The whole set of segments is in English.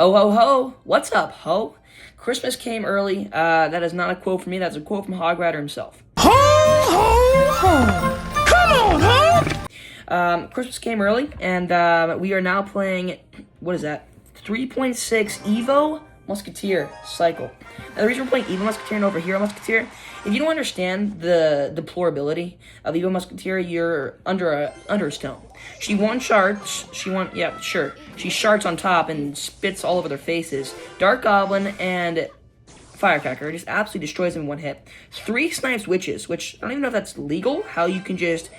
Ho, ho, ho. What's up, ho? Christmas came early. That is not a quote from me. That's a quote from Hog Rider himself. Ho, ho, ho. Come on, ho. Christmas came early, and we are now playing, what is that? 3.6 Evo Musketeer cycle. Now, the reason we're playing Evo Musketeer and over Hero Musketeer, if you don't understand the deplorability of Evo Musketeer, you're under a stone. She sharts on top and spits all over their faces. Dark Goblin and Firecracker just absolutely destroys them in one hit. 3 snipes witches, which I don't even know if that's legal, how you can just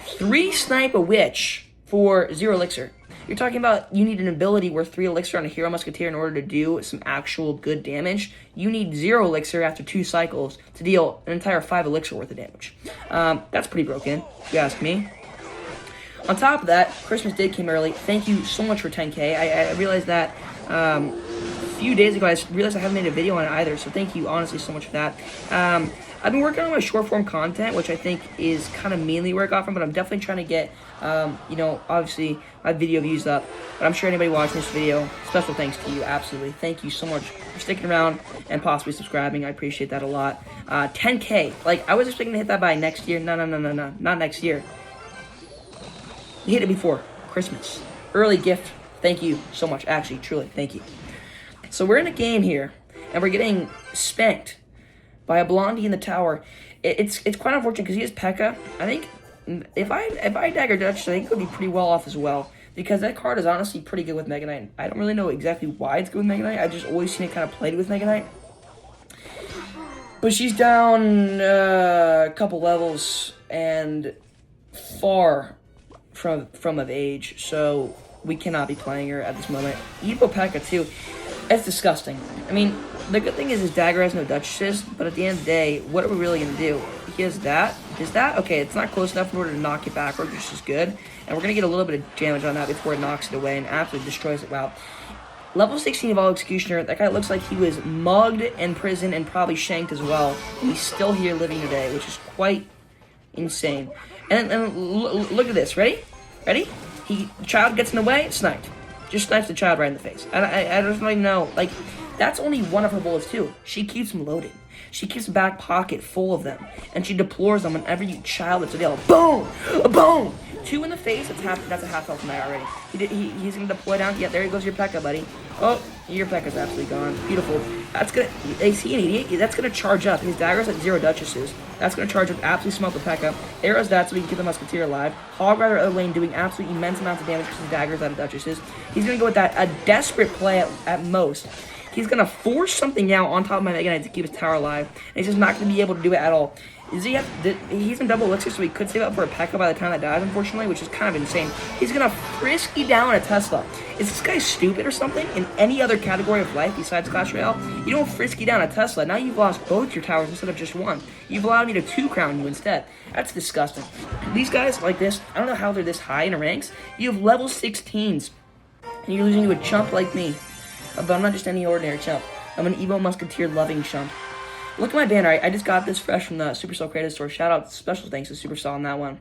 3 snipe a witch for 0 elixir. You're talking about you need an ability worth 3 elixir on a Hero Musketeer in order to do some actual good damage. You need 0 elixir after 2 cycles to deal an entire 5 elixir worth of damage. That's pretty broken, if you ask me. On top of that, Christmas Day came early. Thank you so much for 10K. I realized that a few days ago. I realized I haven't made a video on it either, so thank you honestly so much for that. I've been working on my short form content, which I think is kind of mainly where I got from, but I'm definitely trying to get, obviously my video views up. But I'm sure anybody watching this video, special thanks to you, absolutely. Thank you so much for sticking around and possibly subscribing. I appreciate that a lot. 10K, like I was expecting to hit that by next year. No, not next year. You hit it before Christmas. Early gift. Thank you so much. Actually, truly, thank you. So we're in a game here, and we're getting spanked by a blondie in the tower. It's quite unfortunate because he has P.E.K.K.A. I think if I dagger Dutch, I think it would be pretty well off as well, because that card is honestly pretty good with Mega Knight. I don't really know exactly why it's good with Mega Knight. I've just always seen it kind of played with Mega Knight. But she's down a couple levels and far from of age, so we cannot be playing her at this moment. Evo P.E.K.K.A. too. It's disgusting. I mean, the good thing is his dagger has no duchesses, but at the end of the day, what are we really going to do? He has that. Is that? Okay, it's not close enough in order to knock it backwards, which is good. And we're going to get a little bit of damage on that before it knocks it away and absolutely destroys it. Wow. Level 16 of All Executioner, that guy looks like he was mugged in prison and probably shanked as well. And he's still here living today, which is quite insane. And look at this. Ready? Ready? The child gets in the way, sniped. Just snipes the child right in the face. I don't even know. Like, that's only one of her bullets, too. She keeps them loaded. She keeps a back pocket full of them. And she deplores them whenever you child that's a deal. Boom! A boom! 2 in the face, that's a half health from that already. He's going to deploy down. Yeah, there goes your P.E.K.K.A., buddy. Oh, your P.E.K.K.A.'s absolutely gone. Beautiful. That's going to, they see an idiot. That's going to charge up. His dagger's at 0 duchesses. That's going to charge up, absolutely smelt the P.E.K.K.A. Arrows that so we can keep the Musketeer alive. Hog Rider other lane doing absolutely immense amounts of damage because his dagger's out of duchesses. He's going to go with that, a desperate play at most. He's going to force something out on top of my Mega Knight to keep his tower alive. And he's just not going to be able to do it at all. He's in double elixir, so he could save up for a P.E.K.K.A. by the time that dies, unfortunately, which is kind of insane. He's going to frisky down a Tesla. Is this guy stupid or something? In any other category of life besides Clash Royale, you don't frisky down a Tesla. Now you've lost both your towers instead of just one. You've allowed me to 2-crown you instead. That's disgusting. These guys like this, I don't know how they're this high in the ranks. You have level 16s, and you're losing to a chump like me. But I'm not just any ordinary chump. I'm an Evo Musketeer loving chump. Look at my banner. I just got this fresh from the Supercell Creative Store. Shout out, special thanks to Supercell on that one.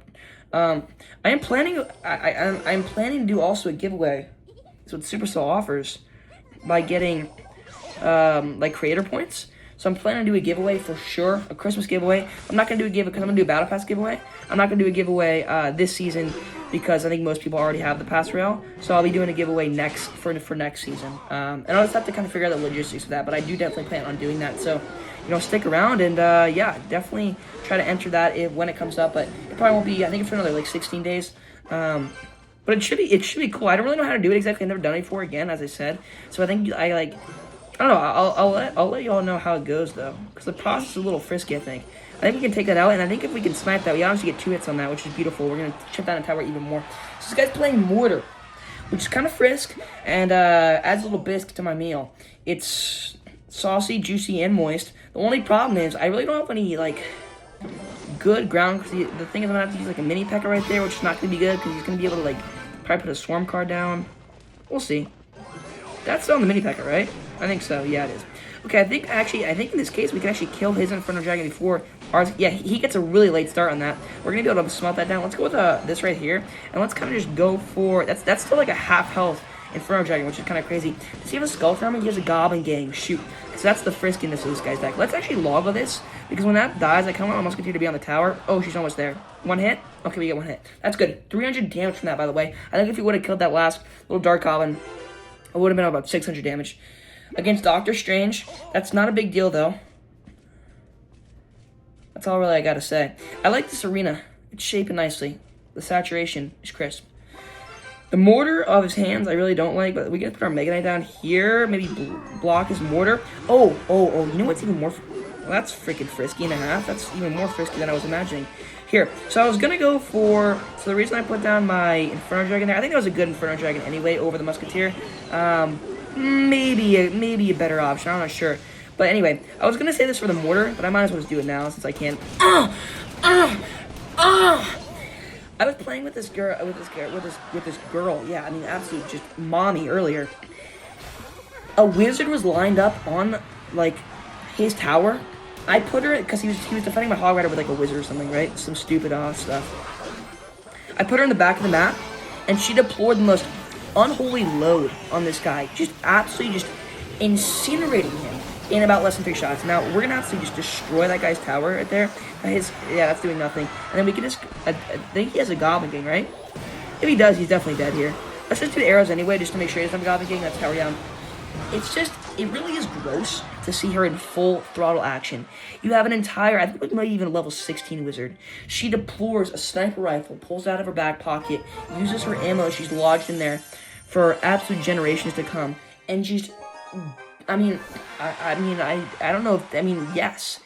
I'm planning to do also a giveaway. That's what Supercell offers by getting like creator points. So I'm planning to do a giveaway for sure, a Christmas giveaway. I'm not gonna do a giveaway because I'm gonna do a Battle Pass giveaway. I'm not gonna do a giveaway this season because I think most people already have the Pass Rail. So I'll be doing a giveaway next for next season. And I'll just have to kind of figure out the logistics of that. But I do definitely plan on doing that. So, you know, stick around and yeah, definitely try to enter that when it comes up. But it probably won't be. I think it's for another like 16 days. But it should be cool. I don't really know how to do it exactly. I've never done it before again, as I said. So I think I don't know. I'll let y'all know how it goes though, because the process is a little frisky. I think we can take that out, and I think if we can snipe that, we honestly get 2 hits on that, which is beautiful. We're gonna chip down the tower even more. So this guy's playing Mortar, which is kind of frisk and adds a little bisque to my meal. It's saucy, juicy, and moist. The only problem is I really don't have any like good ground. Because the thing is, I'm gonna have to use like a mini P.E.K.K.A. right there, which is not gonna be good because he's gonna be able to like probably put a swarm card down. We'll see. That's still on the mini P.E.K.K.A., right? I think so. Yeah, it is. Okay, I think in this case we can actually kill his Inferno Dragon before ours. Yeah, he gets a really late start on that. We're gonna be able to smelt that down. Let's go with this right here, and let's kind of just go for that's still like a half health Inferno Dragon, which is kind of crazy. Does he have a Skeleton Army? He has a Goblin Gang. Shoot. So that's the friskiness of this guy's deck. Let's actually log with this, because when that dies, I kind of want my Musketeer to be on the tower. Oh, she's almost there. One hit? Okay, we get one hit. That's good. 300 damage from that, by the way. I think if he would have killed that last little Dark Goblin, it would have been about 600 damage. Against Doctor Strange, that's not a big deal, though. That's all really I gotta say. I like this arena. It's shaping nicely. The saturation is crisp. The mortar of his hands I really don't like, but we can put our Mega Knight down here. Maybe block his mortar. Oh. You know what's even more... Well, that's freaking frisky and a half. That's even more frisky than I was imagining. Here, so I was gonna go for... So the reason I put down my Inferno Dragon there, I think that was a good Inferno Dragon anyway over the Musketeer. Maybe a better option. I'm not sure. But anyway, I was gonna say this for the mortar, but I might as well just do it now since I can. I was playing with this girl, yeah, I mean, absolute just mommy earlier. A wizard was lined up on, like, his tower. I put her, because he was defending my Hog Rider with, like, a wizard or something, right? Some stupid stuff. I put her in the back of the map, and she deployed the most unholy load on this guy. Just absolutely just incinerating him in about less than 3 shots. Now, we're going to absolutely just destroy that guy's tower right there. Yeah, that's doing nothing. And then we can just... I think he has a Goblin King, right? If he does, he's definitely dead here. Let's just do the arrows anyway, just to make sure he doesn't have a Goblin King. That's how we're down. It's just... It really is gross to see her in full throttle action. You have an entire... I think like maybe even a level 16 wizard. She deploys a sniper rifle, pulls it out of her back pocket, uses her ammo she's lodged in there for absolute generations to come. And just... I don't know if... yes.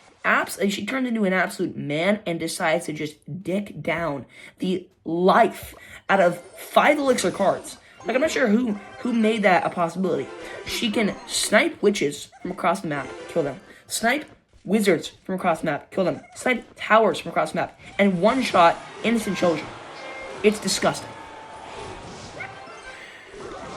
She turned into an absolute man and decides to just dick down the life out of 5 elixir cards. Like, I'm not sure who made that a possibility. She can snipe witches from across the map, kill them. Snipe wizards from across the map, kill them. Snipe towers from across the map. And one-shot innocent children. It's disgusting.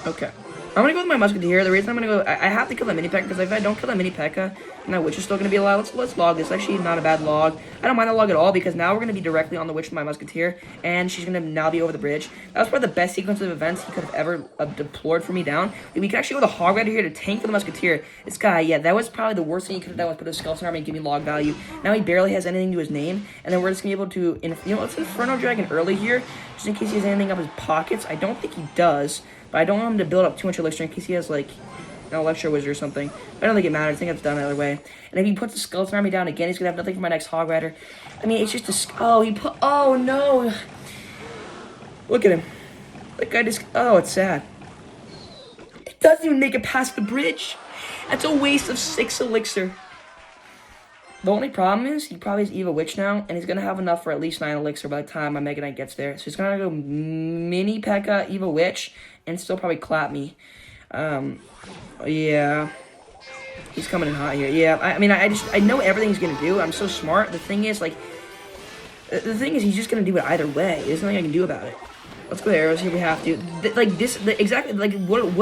Okay. I'm gonna go with my Musketeer. The reason I'm gonna go... I have to kill that mini-P.E.K.K.A. because if I don't kill that mini-P.E.K.K.A. and that witch is still gonna be alive, let's log this. Actually, not a bad log. I don't mind the log at all because now we're gonna be directly on the witch with my Musketeer, and she's gonna now be over the bridge. That was probably the best sequence of events he could have ever deployed for me down. We could actually go with a Hog Rider here to tank for the Musketeer. This guy, yeah, that was probably the worst thing he could have done was put a Skeleton Army and give me log value. Now he barely has anything to his name, and then we're just gonna be able to... let's Inferno Dragon early here, just in case he has anything up his pockets. I don't think he does. But I don't want him to build up too much elixir in case he has, like, an Electro Wizard or something. I don't think it matters. I think it's done either way. And if he puts the Skeleton Army down again, he's going to have nothing for my next Hog Rider. I mean, it's just a... Oh, no. Look at him. That guy just... Oh, it's sad. It doesn't even make it past the bridge. That's a waste of 6 elixir. The only problem is he probably has Evo Witch now, and he's going to have enough for at least 9 elixir by the time my Mega Knight gets there. So he's going to go Mini P.E.K.K.A, Evo Witch, and still probably clap me. Yeah. He's coming in hot here. Yeah, I know everything he's going to do. I'm so smart. The thing is, he's just going to do it either way. There's nothing I can do about it. Let's go to arrows here. We have to. What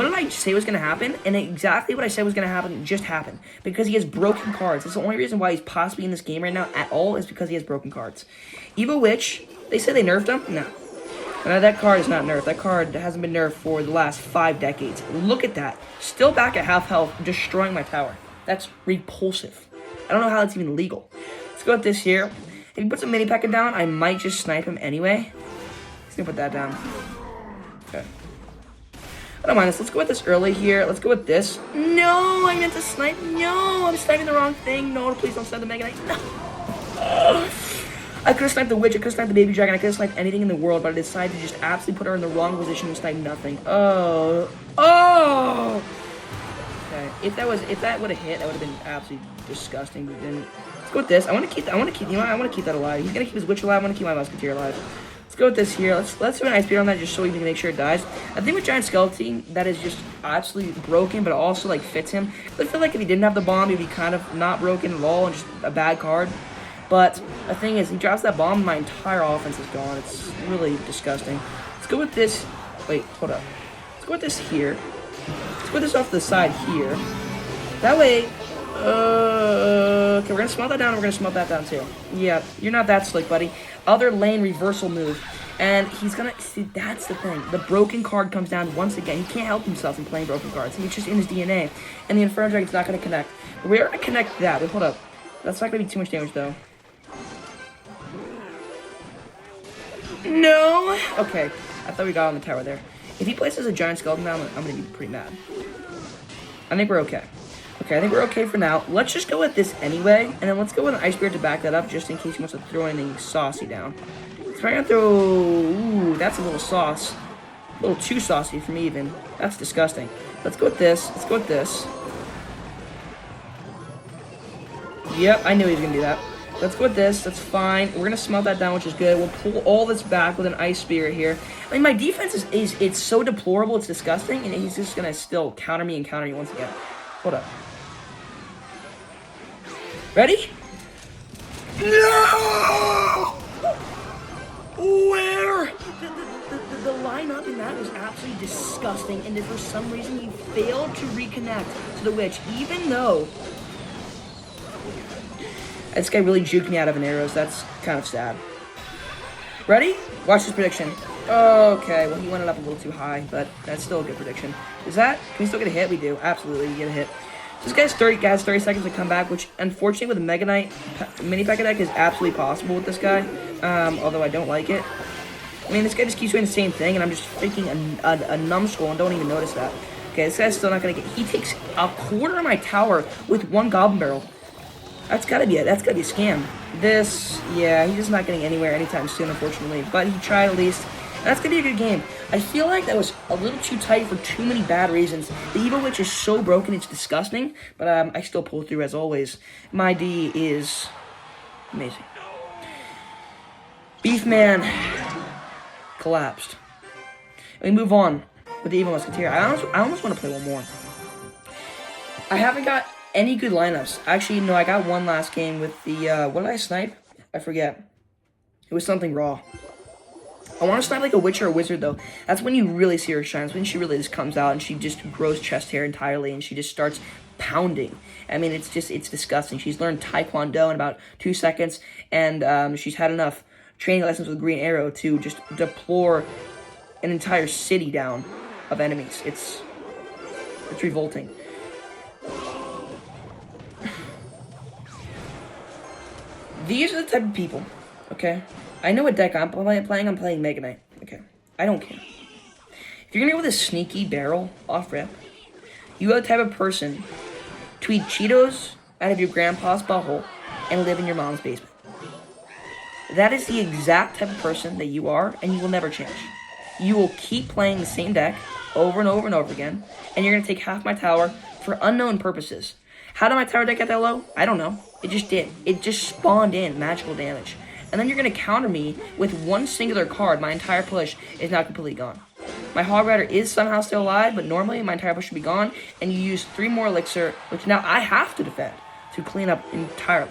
did I say was going to happen? And exactly what I said was going to happen just happened. Because he has broken cards. That's the only reason why he's possibly in this game right now at all is because he has broken cards. Evo Witch, they say they nerfed him? No. That card is not nerfed. That card hasn't been nerfed for the last 5 decades. Look at that. Still back at half health, destroying my tower. That's repulsive. I don't know how that's even legal. Let's go with this here. If he puts a mini P.E.K.K.A down, I might just snipe him anyway. He's gonna put that down. Okay. I don't mind this. Let's go with this early here. Let's go with this. No, I meant to snipe. No, I'm sniping the wrong thing. No, please don't snipe the Mega Knight. No. I could have sniped the witch. I could have sniped the baby dragon. I could have sniped anything in the world, but I decided to just absolutely put her in the wrong position and snipe nothing. Oh. Okay. If that would have hit, that would have been absolutely disgusting. But then let's go with this. I want to keep that alive. He's gonna keep his witch alive. I want to keep my Musketeer alive. Let's go with this here. Let's do an ice speed on that just so we can make sure it dies. I think with Giant Skeleton, that is just absolutely broken, but also like fits him. I feel like if he didn't have the bomb, he'd be kind of not broken at all and just a bad card. But the thing is, he drops that bomb, my entire offense is gone. It's really disgusting. Let's go with this. Wait, hold up. Let's go with this here. Let's put this off to the side here. That way, okay, we're gonna smelt that down and we're gonna smelt that down too. Yeah, you're not that slick, buddy. Other lane reversal move. And he's gonna see, that's the thing. The broken card comes down once again. He can't help himself in playing broken cards. It's just in his DNA. And the Inferno Dragon's not gonna connect. But we're gonna connect that. Wait, hold up. That's not gonna be too much damage though. No! Okay. I thought we got on the tower there. If he places a giant skeleton down, I'm gonna be pretty mad. I think we're okay. Okay, I think we're okay for now. Let's just go with this anyway. And then let's go with an Ice Spirit to back that up just in case he wants to throw anything saucy down. So I'm gonna throw... Ooh, that's a little sauce. A little too saucy for me even. That's disgusting. Let's go with this. Let's go with this. Yep, I knew he was gonna do that. Let's go with this. That's fine. We're gonna smelt that down, which is good. We'll pull all this back with an Ice Spirit here. I mean, my defense is it's so deplorable, it's disgusting, and he's just gonna still counter me once again. Hold up. Ready? No! Where? The lineup in that was absolutely disgusting, and for some reason he failed to reconnect to the witch, even though this guy really juked me out of an arrows. That's kind of sad. Ready? Watch this prediction. Okay, well he went it up a little too high, but that's still a good prediction. Is that? Can we still get a hit? We do. Absolutely, we get a hit. So this guy's 30 seconds to come back, which unfortunately with the Mega Knight mini P.E.K.K.A deck is absolutely possible with this guy. Although I don't like it. I mean, this guy just keeps doing the same thing, and I'm just freaking a numbskull and don't even notice that. Okay, this guy's still not gonna get. He takes a quarter of my tower with one Goblin Barrel. That's gotta be it. That's gotta be a scam. This, yeah, he's just not getting anywhere anytime soon, unfortunately. But he tried at least. And that's gonna be a good game. I feel like that was a little too tight for too many bad reasons. The Evo Witch is so broken, it's disgusting. But I still pull through as always. My D is amazing. Beefman collapsed. We move on with the Evo Musketeer. I almost want to play one more. I haven't got any good lineups. Actually, no, I got one last game with the, what did I snipe? I forget. It was something raw. I want to snipe like a witch or a wizard, though. That's when you really see her shine. It's when she really just comes out and she just grows chest hair entirely and she just starts pounding. I mean, it's disgusting. She's learned Taekwondo in about 2 seconds, and she's had enough training lessons with Green Arrow to just deplore an entire city down of enemies. It's revolting. These are the type of people, okay? I know what deck I'm playing. I'm playing Mega Knight. Okay, I don't care. If you're gonna go with a sneaky barrel off rip, you are the type of person to eat Cheetos out of your grandpa's butthole and live in your mom's basement. That is the exact type of person that you are, and you will never change. You will keep playing the same deck over and over and over again, and you're gonna take half my tower for unknown purposes. How did my tower deck get that low? I don't know. It just did. It just spawned in magical damage. And then you're going to counter me with one singular card. My entire push is now completely gone. My Hog Rider is somehow still alive, but normally my entire push should be gone. And you use 3 more elixir, which now I have to defend to clean up entirely.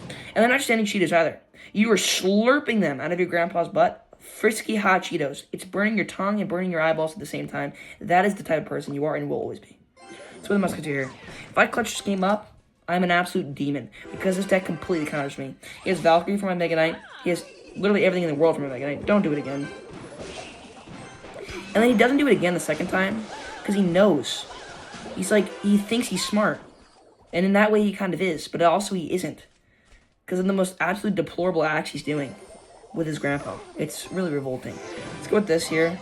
And they're not just any Cheetos either. You are slurping them out of your grandpa's butt. Frisky hot Cheetos. It's burning your tongue and burning your eyeballs at the same time. That is the type of person you are and will always be. So with the Musketeer, if I clutch this game up, I'm an absolute demon, because this deck completely counters me. He has Valkyrie for my Mega Knight. He has literally everything in the world for my Mega Knight. Don't do it again. And then he doesn't do it again the second time, because he knows. He's like, he thinks he's smart. And in that way he kind of is, but also he isn't. Because of the most absolutely deplorable acts he's doing with his grandpa. It's really revolting. Let's go with this here.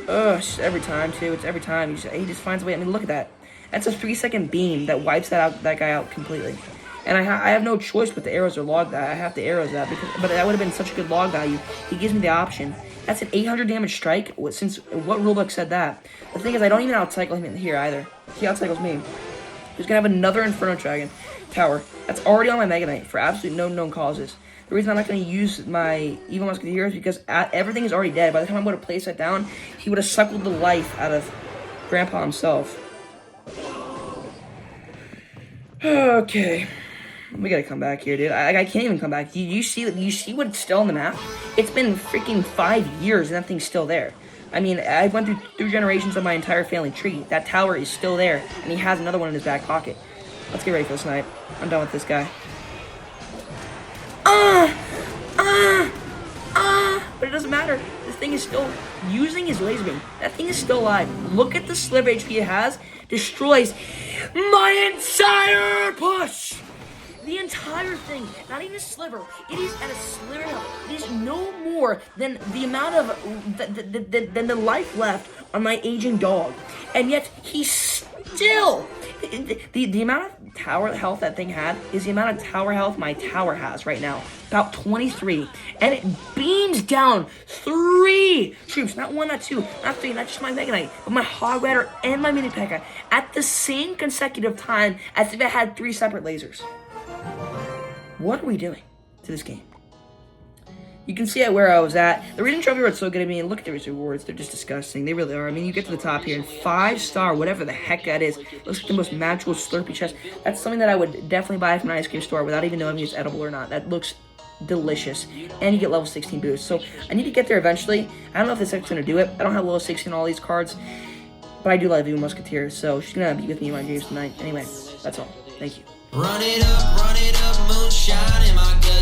Ugh, it's every time too. It's every time. He just finds a way. I mean, look at that. That's a 3-second beam that wipes that guy out completely. And I have no choice but the arrows or log that. I have to arrows that, but that would have been such a good log value. He gives me the option. That's an 800 damage strike. Since what rulebook said that? The thing is, I don't even outcycle him in here either. He outcycles me. He's gonna have another Inferno Dragon tower that's already on my Mega Knight for absolutely no known causes. The reason I'm not going to use my Evo Musketeer is because everything is already dead. By the time I would have placed that down, he would have suckled the life out of Grandpa himself. Okay, we gotta come back here, dude. I can't even come back. You see what's still on the map? It's been freaking 5 years and that thing's still there. I mean, I went through 3 generations of my entire family tree. That tower is still there, and he has another one in his back pocket. Let's get ready for the snipe. I'm done with this guy. But it doesn't matter. This thing is still using his laser beam. That thing is still alive. Look at the sliver HP it has. Destroys my entire push. The entire thing, not even a sliver. It is at a sliver health. It is no more than the amount of than the life left on my aging dog, and yet he's still the amount of tower health that thing had is the amount of tower health my tower has right now, about 23, and it beams down 3 troops, not 1, not 2, not 3, not just my Mega Knight, but my Hog Rider and my Mini P.E.K.K.A. at the same consecutive time as if it had 3 separate lasers. What are we doing to this game? You can see where I was at. The reading trophy rewards so good. I mean, look at these rewards. They're just disgusting. They really are. I mean, you get to the top here and 5-star, whatever the heck that is. Looks like the most magical Slurpee chest. That's something that I would definitely buy from an ice cream store without even knowing if it's edible or not. That looks delicious. And you get level 16 boost. So I need to get there eventually. I don't know if this is going to do it. I don't have level 16 on all these cards. But I do love Evo Musketeer. So she's going to be with me in my dreams tonight. Anyway, that's all. Thank you. Run it up, moonshine in my gut